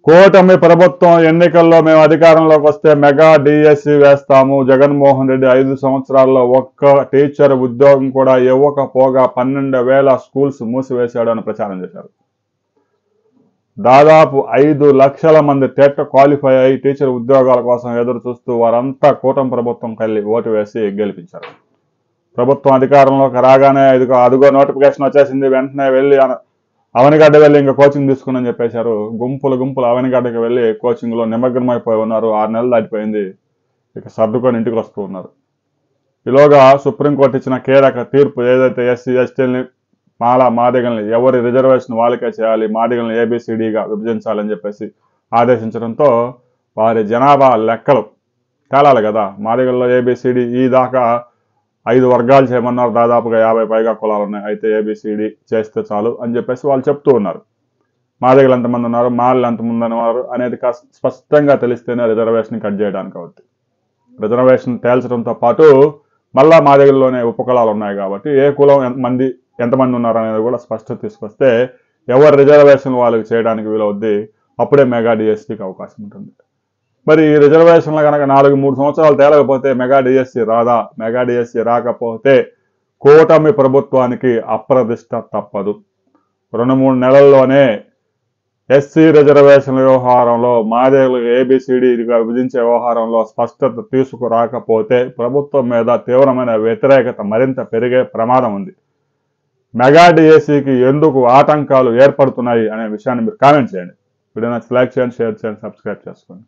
కూటమి ప్రభుత్వం ఎన్నికల్లో మేము అధికారంలోకి వస్తే మెగా డిఎస్సి వేస్తాము. జగన్మోహన్ రెడ్డి 5 సంవత్సరాల్లో ఒక్క టీచర్ ఉద్యోగం కూడా ఇవ్వకపోగా 12,000 స్కూల్స్ మూసివేశాడు అని ప్రచారం చేశారు. దాదాపు 5 లక్షల మంది టెట్ క్వాలిఫై అయ్యి టీచర్ ఉద్యోగాల కోసం ఎదురు చూస్తూ వారంతా కూటమి ప్రభుత్వం కలిసి ఓటు వేసి గెలిపించారు. ప్రభుత్వం అధికారంలోకి రాగానే అదిగో నోటిఫికేషన్ వచ్చేసింది, వెంటనే వెళ్ళి అవనిగడ్డ వెళ్ళి ఇంకా కోచింగ్ తీసుకుని చెప్పేశారు. గుంపులు అవనిగడ్డకి వెళ్ళి కోచింగ్లో నిమగ్నమైపోయి ఉన్నారు. 6 నెలలు దాటిపోయింది. ఇక సర్దుకొని ఇంటికి వస్తూ ఉన్నారు. ఈలోగా సుప్రీంకోర్టు ఇచ్చిన కీలక తీర్పు ఏదైతే ఎస్సీ ఎస్టీలని మాదిగల్ని ఎవరి రిజర్వేషన్ వాళ్ళకే చేయాలి, మాదిగల్ని ఏబిసిడిగా విభజించాలని చెప్పేసి ఆదేశించడంతో వారి జనాభా లెక్కలు తేలాలి కదా. మాదిగల్లో ఏబిసిడి ఈ దాకా 5 వర్గాలు చేయమన్నారు. దాదాపుగా 50 పైగా కులాలు ఉన్నాయి. అయితే ఏబిసిడి చేస్తే చాలు అని చెప్పేసి వాళ్ళు చెప్తూ ఉన్నారు. మాదిగలు ఎంతమంది ఉన్నారు, మాళ్ళు ఎంతమంది ఉన్నారు అనేది స్పష్టంగా తెలిస్తేనే రిజర్వేషన్ కట్ చేయడానికి అవుతుంది. రిజర్వేషన్ తేల్చడంతో పాటు మళ్ళా మాదిగల్లోనే ఉపకులాలు ఉన్నాయి కాబట్టి ఏ కులం ఎంతమంది ఉన్నారు అనేది కూడా స్పష్టత తీసుకొస్తే ఎవరు రిజర్వేషన్ వాళ్ళకి చేయడానికి వీలవుద్ది. అప్పుడే మెగా డిఎస్సికి అవకాశం ఉంటుంది. మరి ఈ రిజర్వేషన్లు కనుక 4-3 సంవత్సరాలు తేలకపోతే మెగా డిఎస్సి రాదా? మెగా డిఎస్సి రాకపోతే కూటమి ప్రభుత్వానికి అప్రదిష్ట తప్పదు. 2-3 నెలల్లోనే ఎస్సీ రిజర్వేషన్ల వ్యవహారంలో మాదిగలకు ఏబిసిడిగా విభజించే వ్యవహారంలో స్పష్టత తీసుకురాకపోతే ప్రభుత్వం మీద తీవ్రమైన వ్యతిరేకత మరింత పెరిగే ప్రమాదం ఉంది. మెగా డిఎస్సికి ఎందుకు ఆటంకాలు ఏర్పడుతున్నాయి అనే విషయాన్ని మీరు కామెంట్ చేయండి. వీడియో నచ్చితే లైక్ చేయండి, షేర్ చేయండి, సబ్స్క్రైబ్ చేసుకోండి.